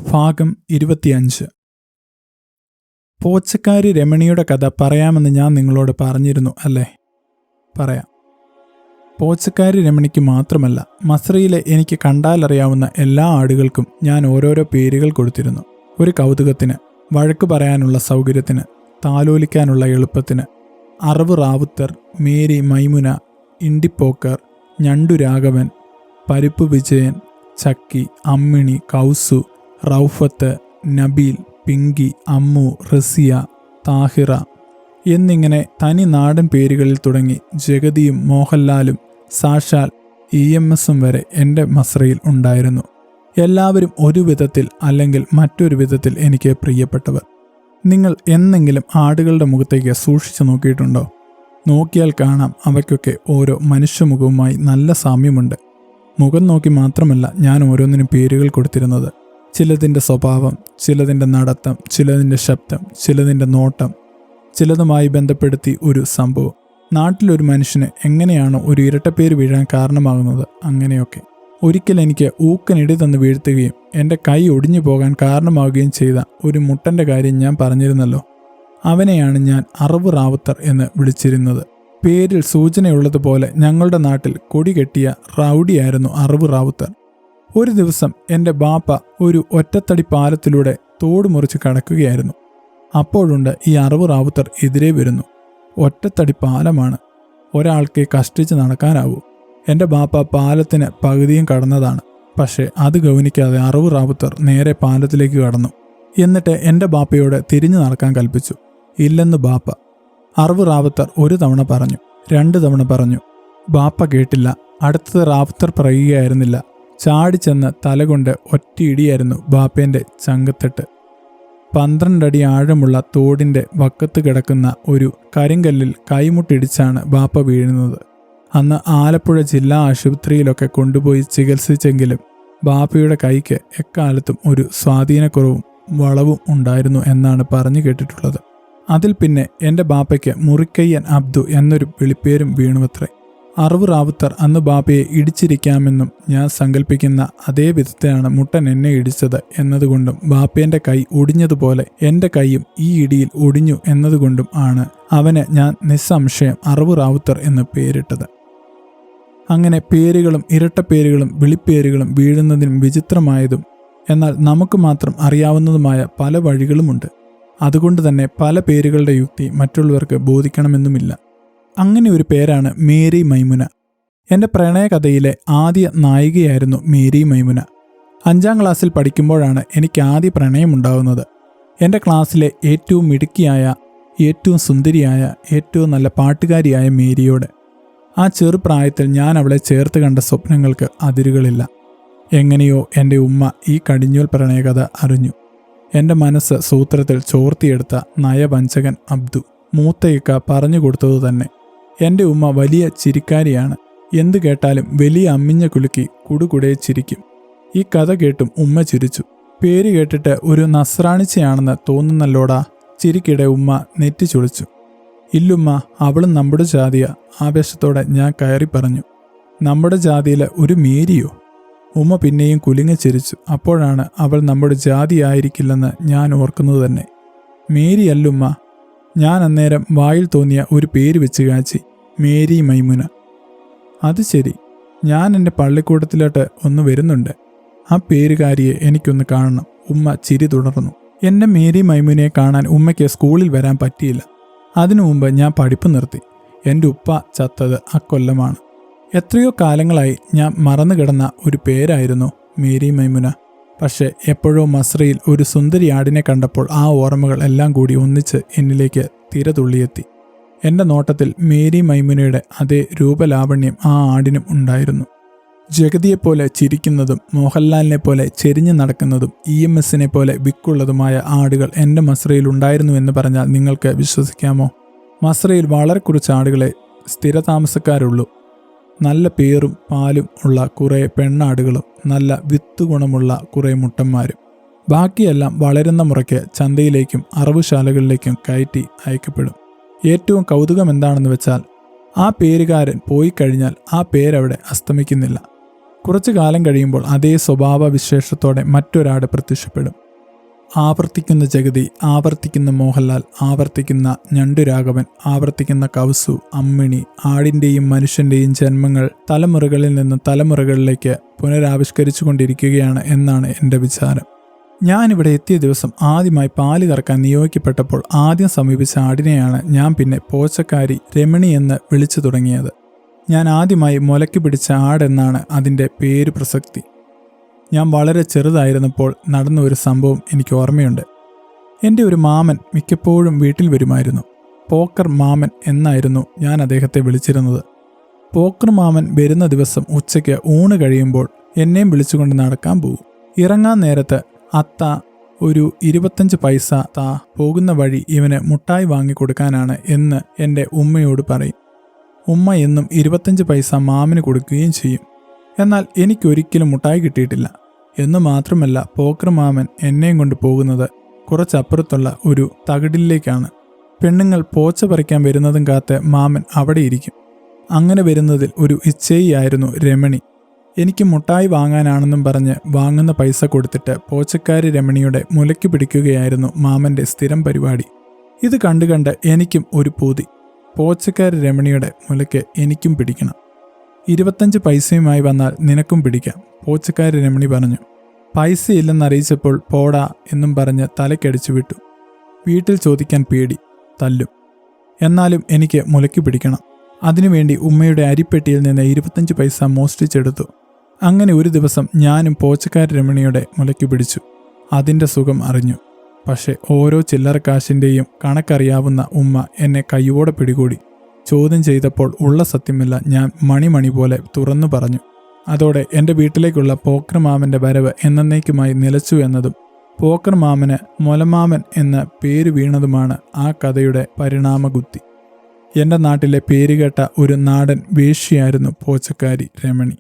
ഭാഗം 25. പോച്ചക്കാരി രമണിയുടെ കഥ പറയാമെന്ന് ഞാൻ നിങ്ങളോട് പറഞ്ഞിരുന്നു അല്ലേ? പറയാം. പോച്ചക്കാരി രമണിക്ക് മാത്രമല്ല, മസ്രയിലെ എനിക്ക് കണ്ടാലറിയാവുന്ന എല്ലാ ആടുകൾക്കും ഞാൻ ഓരോരോ പേരുകൾ കൊടുത്തിരുന്നു. ഒരു കൗതുകത്തിന്, വഴക്ക് പറയാനുള്ള സൗകര്യത്തിന്, താലോലിക്കാനുള്ള എളുപ്പത്തിന്. അറവ് റാവുത്തർ, മേരി മൈമുന, ഇണ്ടിപ്പോക്കർ, ഞണ്ടു രാഘവൻ, പരിപ്പ് വിജയൻ, ചക്കി, അമ്മിണി, കൗസു, റൌഫത്ത്, നബീൽ, പിങ്കി, അമ്മു, റസിയ, താഹിറ എന്നിങ്ങനെ തനി നാടൻ പേരുകളിൽ തുടങ്ങി ജഗതിയും മോഹൻലാലും സാക്ഷാൽ EMSും വരെ എൻ്റെ മസ്രയിൽ ഉണ്ടായിരുന്നു. എല്ലാവരും ഒരു വിധത്തിൽ അല്ലെങ്കിൽ മറ്റൊരു വിധത്തിൽ എനിക്ക് പ്രിയപ്പെട്ടവർ. നിങ്ങൾ എന്നെങ്കിലും ആടുകളുടെ മുഖത്തേക്ക് സൂക്ഷിച്ചു നോക്കിയിട്ടുണ്ടോ? നോക്കിയാൽ കാണാം, അവയ്ക്കൊക്കെ ഓരോ മനുഷ്യമുഖവുമായി നല്ല സാമ്യമുണ്ട്. മുഖം നോക്കി മാത്രമല്ല ഞാൻ ഓരോന്നിനും പേരുകൾ കൊടുത്തിരുന്നത്. ചിലതിൻ്റെ സ്വഭാവം, ചിലതിൻ്റെ നടത്തം, ചിലതിൻ്റെ ശബ്ദം, ചിലതിൻ്റെ നോട്ടം, ചിലതുമായി ബന്ധപ്പെടുത്തി ഒരു സംഭവം. നാട്ടിലൊരു മനുഷ്യന് എങ്ങനെയാണ് ഒരു ഇരട്ടപ്പേര് വീഴാൻ കാരണമാകുന്നത്, അങ്ങനെയൊക്കെ. ഒരിക്കൽ എനിക്ക് ഊക്കനിടി തന്ന് വീഴ്ത്തുകയും എൻ്റെ കൈ ഒടിഞ്ഞു പോകാൻ കാരണമാവുകയും ചെയ്ത ഒരു മുട്ടൻ്റെ കാര്യം ഞാൻ പറഞ്ഞിരുന്നല്ലോ. അവനെയാണ് ഞാൻ അറവ് റാവുത്തർ എന്ന് വിളിച്ചിരുന്നത്. പേരിൽ സൂചനയുള്ളതുപോലെ ഞങ്ങളുടെ നാട്ടിൽ കൊടി കെട്ടിയ റൗഡിയായിരുന്നു അറവ് റാവുത്തർ. ഒരു ദിവസം എൻ്റെ ബാപ്പ ഒരു ഒറ്റത്തടി പാലത്തിലൂടെ തോട് മുറിച്ച് കടക്കുകയായിരുന്നു. അപ്പോഴുണ്ട് ഈ അറവ് റാവുത്തർ എതിരെ വരുന്നു. ഒറ്റത്തടി പാലമാണ്, ഒരാൾക്ക് കഷ്ടിച്ച് നടക്കാനാവൂ. എൻ്റെ ബാപ്പ പാലത്തിന് പകുതിയും കടന്നതാണ്. പക്ഷേ അത് ഗൗനിക്കാതെ അറവ് റാവുത്തർ നേരെ പാലത്തിലേക്ക് കടന്നു. എന്നിട്ട് എൻ്റെ ബാപ്പയോട് തിരിഞ്ഞു നടക്കാൻ കൽപ്പിച്ചു. ഇല്ലെന്ന് ബാപ്പ. അറവ് റാവുത്തർ ഒരു തവണ പറഞ്ഞു, 2 തവണ പറഞ്ഞു. ബാപ്പ കേട്ടില്ല. അടുത്തത് റാവുത്തർ പറയുകയായിരുന്നില്ല. ചാടിച്ചെന്ന് തലകൊണ്ട് ഒറ്റയിടിയായിരുന്നു ബാപ്പേൻ്റെ ചങ്കത്തെട്ട്. 12 അടി ആഴമുള്ള തോടിൻ്റെ വക്കത്ത് കിടക്കുന്ന ഒരു കരിങ്കല്ലിൽ കൈമുട്ടിടിച്ചാണ് ബാപ്പ വീഴുന്നത്. അന്ന് ആലപ്പുഴ ജില്ലാ ആശുപത്രിയിലൊക്കെ കൊണ്ടുപോയി ചികിത്സിച്ചെങ്കിലും ബാപ്പയുടെ കൈക്ക് എക്കാലത്തും ഒരു സ്വാധീനക്കുറവും വളവും ഉണ്ടായിരുന്നു എന്നാണ് പറഞ്ഞു കേട്ടിട്ടുള്ളത്. അതിൽ പിന്നെ എൻ്റെ ബാപ്പയ്ക്ക് മുറിക്കയ്യൻ അബ്ദു എന്നൊരു വിളിപ്പേരും വീണുവത്രേ. അറവ് റാവുത്തർ അന്ന് ബാപ്പയെ ഇടിച്ചിരിക്കാമെന്നും ഞാൻ സങ്കല്പിക്കുന്ന അതേ വിധത്തിലാണ് മുട്ടൻ എന്നെ ഇടിച്ചത് എന്നതുകൊണ്ടും ബാപ്പേൻ്റെ കൈ ഒടിഞ്ഞതുപോലെ എൻ്റെ കൈയും ഈ ഇടിയിൽ ഒടിഞ്ഞു എന്നതുകൊണ്ടും ആണ് അവന് ഞാൻ നിസ്സംശയം അറവ് റാവുത്തർ എന്ന് പേരിട്ടത്. അങ്ങനെ പേരുകളും ഇരട്ടപ്പേരുകളും വിളിപ്പേരുകളും വീഴുന്നതിനും വിചിത്രമായതും എന്നാൽ നമുക്ക് മാത്രം അറിയാവുന്നതുമായ പല വഴികളുമുണ്ട്. അതുകൊണ്ട് തന്നെ പല പേരുകളുടെ യുക്തി മറ്റുള്ളവർക്ക് ബോധിക്കണമെന്നുമില്ല. അങ്ങനെ ഒരു പേരാണ് മേരി മൈമുന. എൻ്റെ പ്രണയകഥയിലെ ആദ്യ നായികയായിരുന്നു മേരി മൈമുന. 5ാം ക്ലാസ്സിൽ പഠിക്കുമ്പോഴാണ് എനിക്ക് ആദ്യ പ്രണയമുണ്ടാകുന്നത്. എൻ്റെ ക്ലാസ്സിലെ ഏറ്റവും മിടുക്കിയായ, ഏറ്റവും സുന്ദരിയായ, ഏറ്റവും നല്ല പാട്ടുകാരിയായ മേരിയോട്. ആ ചെറുപ്രായത്തിൽ ഞാൻ അവളെ ചേർത്ത് കണ്ട സ്വപ്നങ്ങൾക്ക് അതിരുകളില്ല. എങ്ങനെയോ എൻ്റെ ഉമ്മ ഈ കടിഞ്ഞൂൽ പ്രണയകഥ അറിഞ്ഞു. എൻ്റെ മനസ്സ് സൂത്രത്തിൽ ചോർത്തിയെടുത്ത നയവഞ്ചകൻ അബ്ദു മൂത്തയിക്ക പറഞ്ഞു കൊടുത്തതു തന്നെ. എൻ്റെ ഉമ്മ വലിയ ചിരിക്കാരിയാണ്. എന്തു കേട്ടാലും വലിയ അമ്മിഞ്ഞ കുലുക്കി കുടുകുടയെ ചിരിക്കും. ഈ കഥ കേട്ടും ഉമ്മ ചിരിച്ചു. പേര് കേട്ടിട്ട് ഒരു നസ്രാണിച്ചയാണെന്ന് തോന്നുന്നല്ലോടാ. ചിരിക്കിടെ ഉമ്മ നെറ്റി ചുളിച്ചു. ഇല്ലുമ്മ, അവളും നമ്മുടെ ജാതിയ. ആവേശത്തോടെ ഞാൻ കയറി പറഞ്ഞു. നമ്മുടെ ജാതിയിൽ ഒരു മേരിയോ? ഉമ്മ പിന്നെയും കുലുങ്ങി ചിരിച്ചു. അപ്പോഴാണ് അവൾ നമ്മുടെ ജാതിയായിരിക്കില്ലെന്ന് ഞാൻ ഓർക്കുന്നത് തന്നെ. മേരി അല്ലുമ്മ. ഞാൻ അന്നേരം വായിൽ തോന്നിയ ഒരു പേര് വെച്ച് കാച്ചി. മേരി മൈമുന. അത് ശരി, ഞാൻ എൻ്റെ പള്ളിക്കൂടത്തിലോട്ട് ഒന്ന് വരുന്നുണ്ട്. ആ പേരുകാരിയെ എനിക്കൊന്ന് കാണണം. ഉമ്മ ചിരി തുടർന്നു. എൻ്റെ മേരി മൈമുനയെ കാണാൻ ഉമ്മയ്ക്ക് സ്കൂളിൽ വരാൻ പറ്റിയില്ല. അതിനു മുമ്പ് ഞാൻ പഠിപ്പ് നിർത്തി. എൻ്റെ ഉപ്പ ചത്തത് അക്കൊല്ലമാണ്. എത്രയോ കാലങ്ങളായി ഞാൻ മറന്നു കിടന്ന ഒരു പേരായിരുന്നു മേരി മൈമുന. പക്ഷേ എപ്പോഴോ മസ്രയിൽ ഒരു സുന്ദരി ആടിനെ കണ്ടപ്പോൾ ആ ഓർമ്മകൾ എല്ലാം കൂടി ഒന്നിച്ച് എന്നിലേക്ക് തിരതുള്ളിയെത്തി. എൻ്റെ നോട്ടത്തിൽ മേരി മൈമുനയുടെ അതേ രൂപലാവണ്യം ആ ആടിനും ഉണ്ടായിരുന്നു. ജഗതിയെപ്പോലെ ചിരിക്കുന്നതും മോഹൻലാലിനെ പോലെ ചെരിഞ്ഞു നടക്കുന്നതും EMSനെ പോലെ വിക്കുള്ളതുമായ ആടുകൾ എൻ്റെ മസ്രയിൽ ഉണ്ടായിരുന്നു എന്ന് പറഞ്ഞാൽ നിങ്ങൾക്ക് വിശ്വസിക്കാമോ? മസ്രയിൽ വളരെ കുറച്ച് ആടുകളെ സ്ഥിരതാമസക്കാരുള്ളൂ. നല്ല പേരും പാലും ഉള്ള കുറേ പെണ്ണാടുകളും നല്ല വിത്തുഗുണമുള്ള കുറേ മുട്ടന്മാരും. ബാക്കിയെല്ലാം വളരുന്ന മുറയ്ക്ക് ചന്തയിലേക്കും അറവുശാലകളിലേക്കും കയറ്റി അയക്കപ്പെടും. ഏറ്റവും കൗതുകം എന്താണെന്ന് വെച്ചാൽ ആ പേരുകാരൻ പോയി കഴിഞ്ഞാൽ ആ പേരവിടെ അസ്തമിക്കുന്നില്ല. കുറച്ചു കാലം കഴിയുമ്പോൾ അതേ സ്വഭാവ വിശേഷത്തോടെ മറ്റൊരാട് പ്രത്യക്ഷപ്പെടും. ആവർത്തിക്കുന്ന ജഗതി, ആവർത്തിക്കുന്ന മോഹൻലാൽ, ആവർത്തിക്കുന്ന ഞണ്ടുരാഘവൻ, ആവർത്തിക്കുന്ന കൗസു, അമ്മിണി. ആടിൻ്റെയും മനുഷ്യൻ്റെയും ജന്മങ്ങൾ തലമുറകളിൽ നിന്ന് തലമുറകളിലേക്ക് പുനരാവിഷ്കരിച്ചു കൊണ്ടിരിക്കുകയാണ് എന്നാണ് എൻ്റെ വിചാരം. ഞാനിവിടെ എത്തിയ ദിവസം ആദ്യമായി പാല് കറക്കാൻ നിയോഗിക്കപ്പെട്ടപ്പോൾ ആദ്യം സമീപിച്ച ആടിനെയാണ് ഞാൻ പിന്നെ പോച്ചക്കാരി രമണി എന്ന് വിളിച്ചു തുടങ്ങിയത്. ഞാൻ ആദ്യമായി മുലയ്ക്ക് പിടിച്ച ആടെന്നാണ് അതിൻ്റെ പേര് പ്രസക്തി. ഞാൻ വളരെ ചെറുതായിരുന്നപ്പോൾ നടന്ന ഒരു സംഭവം എനിക്ക് ഓർമ്മയുണ്ട്. എൻ്റെ ഒരു മാമൻ മിക്കപ്പോഴും വീട്ടിൽ വരുമായിരുന്നു. പോക്കർ മാമൻ എന്നായിരുന്നു ഞാൻ അദ്ദേഹത്തെ വിളിച്ചിരുന്നത്. പോക്കർ മാമൻ വരുന്ന ദിവസം ഉച്ചയ്ക്ക് ഊണ് കഴിയുമ്പോൾ എന്നെയും വിളിച്ചുകൊണ്ട് നടക്കാൻ പോകും. ഇറങ്ങാൻ നേരത്ത് അത്ത ഒരു 25 പൈസ താ, പോകുന്ന വഴി ഇവന് മുട്ടായി വാങ്ങിക്കൊടുക്കാനാണ് എന്ന് എൻ്റെ ഉമ്മയോട് പറയും. ഉമ്മ എന്നും 25 പൈസ മാമന് കൊടുക്കുകയും ചെയ്യും. എന്നാൽ എനിക്കൊരിക്കലും മുട്ടായി കിട്ടിയിട്ടില്ല. എന്ന് മാത്രമല്ല, പോക്കർ മാമൻ എന്നെയും കൊണ്ട് പോകുന്നത് കുറച്ചപ്പുറത്തുള്ള ഒരു തകിടിലേക്കാണ്. പെണ്ണുങ്ങൾ പോച്ച പറിക്കാൻ വരുന്നതും കാത്ത് മാമൻ അവിടെ ഇരിക്കും. അങ്ങനെ വരുന്നതിൽ ഒരു ഇച്ഛയായിരുന്നു രമണി. എനിക്ക് മുട്ടായി വാങ്ങാനാണെന്നും പറഞ്ഞ് വാങ്ങുന്ന പൈസ കൊടുത്തിട്ട് പോച്ചക്കാരി രമണിയുടെ മുലയ്ക്ക് പിടിക്കുകയായിരുന്നു മാമൻ്റെ സ്ഥിരം പരിപാടി. ഇത് കണ്ട് എനിക്കും ഒരു പൂതി. പോച്ചക്കാരി രമണിയുടെ മുലയ്ക്ക് എനിക്കും പിടിക്കണം. 25 പൈസയുമായി വന്നാൽ നിനക്കും പിടിക്കാം, പോച്ചക്കാരി രമണി പറഞ്ഞു. പൈസയില്ലെന്നറിയിച്ചപ്പോൾ പോടാ എന്നും പറഞ്ഞ് തലക്കടിച്ചു വിട്ടു. വീട്ടിൽ ചോദിക്കാൻ പേടി, തല്ലും. എന്നാലും എനിക്ക് മുലയ്ക്ക് പിടിക്കണം. അതിനുവേണ്ടി ഉമ്മയുടെ അരിപ്പെട്ടിയിൽ നിന്ന് 25 പൈസ മോഷ്ടിച്ചെടുത്തു. അങ്ങനെ ഒരു ദിവസം ഞാനും പോച്ചക്കാരി രമണിയുടെ മുലയ്ക്ക് പിടിച്ചു. അതിൻ്റെ സുഖം അറിഞ്ഞു. പക്ഷെ ഓരോ ചില്ലറക്കാശിൻ്റെയും കണക്കറിയാവുന്ന ഉമ്മ എന്നെ കയ്യോടെ പിടികൂടി. ചോദ്യം ചെയ്തപ്പോൾ ഉള്ള സത്യമല്ല ഞാൻ മണി പോലെ തുറന്നു പറഞ്ഞു. അതോടെ എൻ്റെ വീട്ടിലേക്കുള്ള പോക്കർ മാമൻ്റെ വരവ് എന്നേക്കുമായി നിലച്ചു എന്നതും പോക്കർ മാമന് മൊലമാമൻ എന്ന പേര് വീണതുമാണ് ആ കഥയുടെ പരിണാമഗുത്തി. എൻ്റെ നാട്ടിലെ പേരുകേട്ട ഒരു നാടൻ വേശ്യയായിരുന്നു പോച്ചക്കാരി രമണി.